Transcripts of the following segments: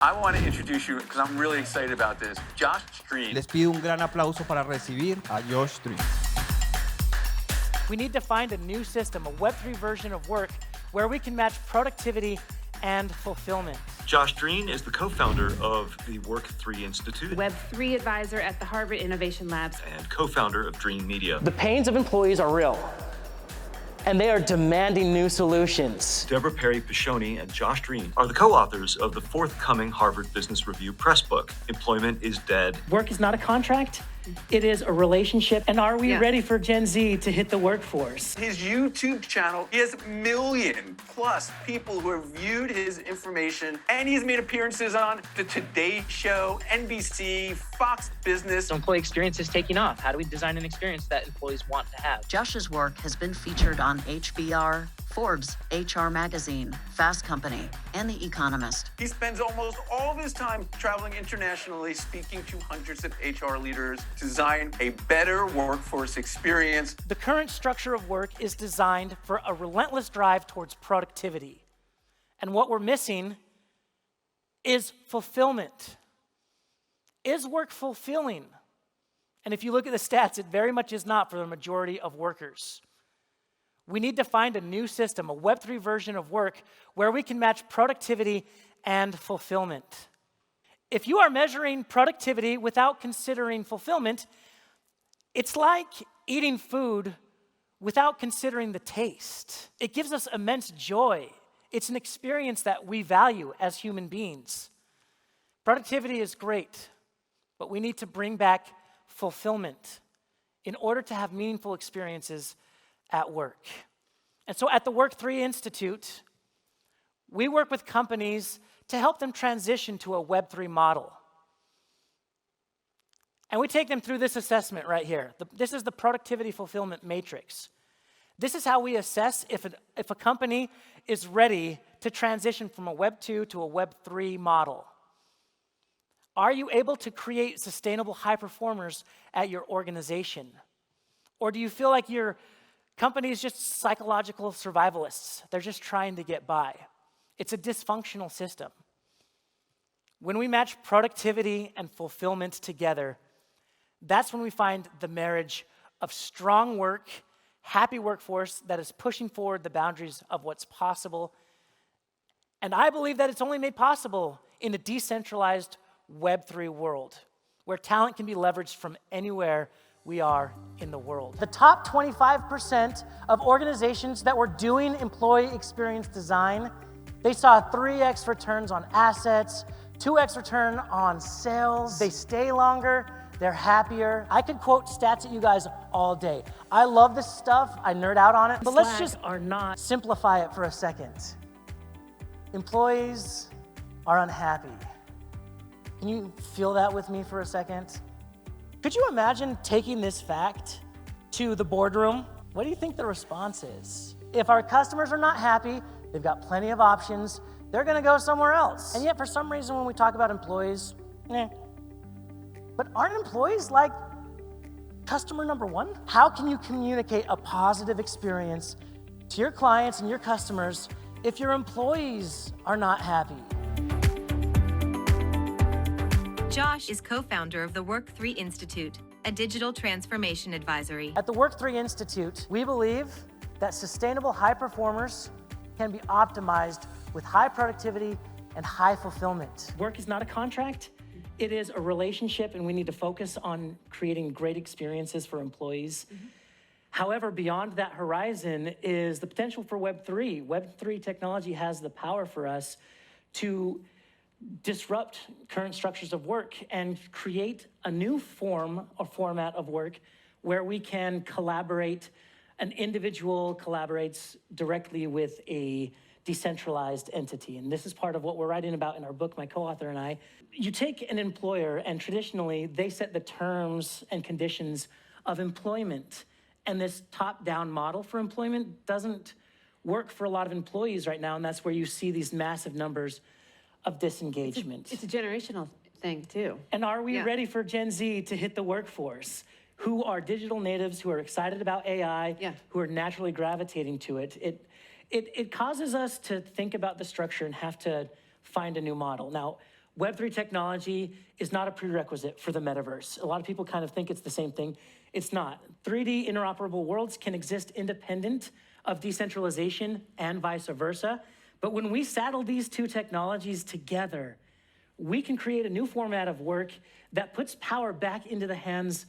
I want to introduce you, because I'm really excited about this, Josh Drean. Les pido un gran aplauso para recibir a Josh Drean. We need to find a new system, a Web3 version of work, where we can match productivity and fulfillment. Josh Drean is the co-founder of the Work3 Institute, Web3 advisor at the Harvard Innovation Labs, and co-founder of Drean Media. The pains of employees are real, and they are demanding new solutions. Deborah Perry-Pishoni and Josh Drean are the co-authors of the forthcoming Harvard Business Review press book, Employment is Dead. Work is not a contract, it is a relationship. And are we ready for Gen Z to hit the workforce? His YouTube channel, he has million plus people who have viewed his information, and he's made appearances on The Today Show, NBC, Fox Business. So employee experience is taking off. How do we design an experience that employees want to have? Josh's work has been featured on HBR, Forbes, HR Magazine, Fast Company, and The Economist. He spends almost all of his time traveling internationally, speaking to hundreds of HR leaders to design a better workforce experience. The current structure of work is designed for a relentless drive towards productivity. And what we're missing is fulfillment. Is work fulfilling? And if you look at the stats, it very much is not for the majority of workers. We need to find a new system, a Web3 version of work, where we can match productivity and fulfillment. If you are measuring productivity without considering fulfillment, it's like eating food without considering the taste. It gives us immense joy. It's an experience that we value as human beings. Productivity is great, but we need to bring back fulfillment in order to have meaningful experiences at work. And so at the Work3 Institute, we work with companies to help them transition to a Web3 model. And we take them through this assessment right here. This is the productivity fulfillment matrix. This is how we assess if a company is ready to transition from a Web2 to a Web3 model. Are you able to create sustainable high performers at your organization? Or do you feel like your company is just psychological survivalists? They're just trying to get by. It's a dysfunctional system. When we match productivity and fulfillment together, that's when we find the marriage of strong work, happy workforce that is pushing forward the boundaries of what's possible. And I believe that it's only made possible in a decentralized Web3 world, where talent can be leveraged from anywhere we are in the world. The top 25% of organizations that were doing employee experience design, they saw 3x returns on assets, 2x return on sales. They stay longer, they're happier. I could quote stats at you guys all day. I love this stuff, I nerd out on it, but let's just simplify it for a second. Employees are unhappy. Can you feel that with me for a second? Could you imagine taking this fact to the boardroom? What do you think the response is? If our customers are not happy, they've got plenty of options, they're gonna go somewhere else. And yet for some reason when we talk about employees, But aren't employees like customer number one? How can you communicate a positive experience to your clients and your customers if your employees are not happy? Josh is co-founder of the Work3 Institute, a digital transformation advisory. At the Work3 Institute, we believe that sustainable high performers can be optimized with high productivity and high fulfillment. Work is not a contract, it is a relationship, and we need to focus on creating great experiences for employees. However, beyond that horizon is the potential for Web3. Web3 technology has the power for us to disrupt current structures of work and create a new form or format of work where we can collaborate. An individual collaborates directly with a decentralized entity. And this is part of what we're writing about in our book, my co-author and I. You take an employer, and traditionally they set the terms and conditions of employment. And this top-down model for employment doesn't work for a lot of employees right now, and that's where you see these massive numbers of disengagement. It's a generational thing too. And are we ready for Gen Z to hit the workforce? Who are digital natives, who are excited about AI, who are naturally gravitating to it. It causes us to think about the structure and have to find a new model. Now, Web3 technology is not a prerequisite for the metaverse. A lot of people kind of think it's the same thing. It's not. 3D interoperable worlds can exist independent of decentralization and vice versa. But when we saddle these two technologies together, we can create a new format of work that puts power back into the hands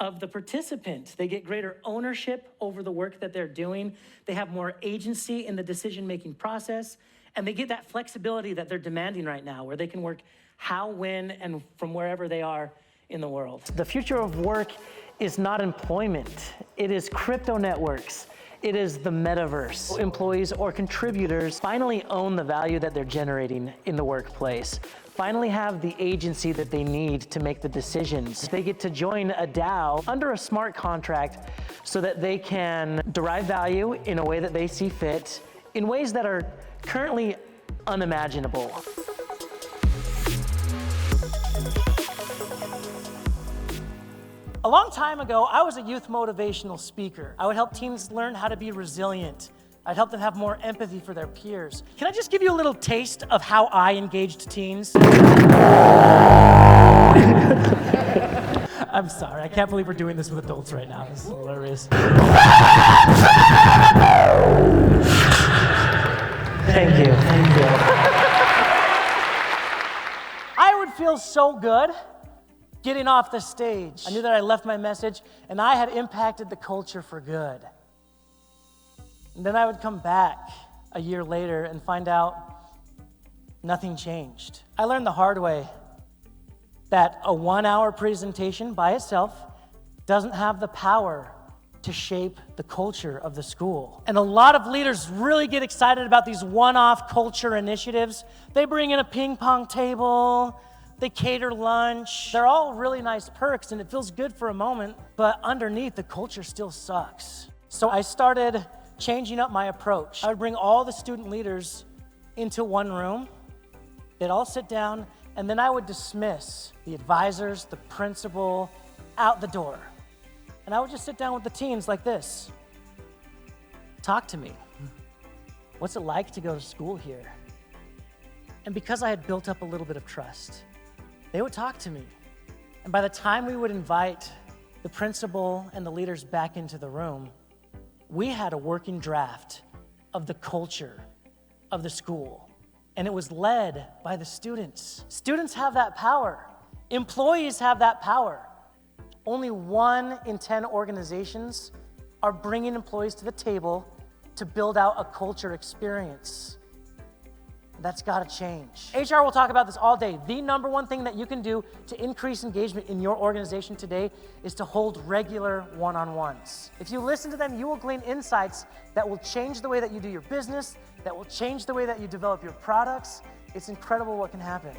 of the participant. They get greater ownership over the work that they're doing. They have more agency in the decision-making process, and they get that flexibility that they're demanding right now, where they can work how, when, and from wherever they are in the world. The future of work is not employment. It is crypto networks. It is the metaverse. Employees or contributors finally own the value that they're generating in the workplace, finally have the agency that they need to make the decisions. They get to join a DAO under a smart contract so that they can derive value in a way that they see fit, in ways that are currently unimaginable. A long time ago, I was a youth motivational speaker. I would help teens learn how to be resilient. I'd help them have more empathy for their peers. Can I just give you a little taste of how I engaged teens? I'm sorry, I can't believe we're doing this with adults right now. This is hilarious. Thank you. I would feel so good getting off the stage. I knew that I left my message and I had impacted the culture for good. And then I would come back a year later and find out nothing changed. I learned the hard way that a 1-hour presentation by itself doesn't have the power to shape the culture of the school. And a lot of leaders really get excited about these one-off culture initiatives. They bring in a ping pong table, they cater lunch. They're all really nice perks and it feels good for a moment, but underneath the culture still sucks. So I started changing up my approach. I would bring all the student leaders into one room. They'd all sit down, and then I would dismiss the advisors, the principal, out the door. And I would just sit down with the teens like this. Talk to me. What's it like to go to school here? And because I had built up a little bit of trust, they would talk to me. And by the time we would invite the principal and the leaders back into the room, we had a working draft of the culture of the school, and it was led by the students. Students have that power. Employees have that power. Only 1 in 10 organizations are bringing employees to the table to build out a culture experience. That's got to change. HR will talk about this all day. The number one thing that you can do to increase engagement in your organization today is to hold regular one-on-ones. If you listen to them, you will glean insights that will change the way that you do your business, that will change the way that you develop your products. It's incredible what can happen.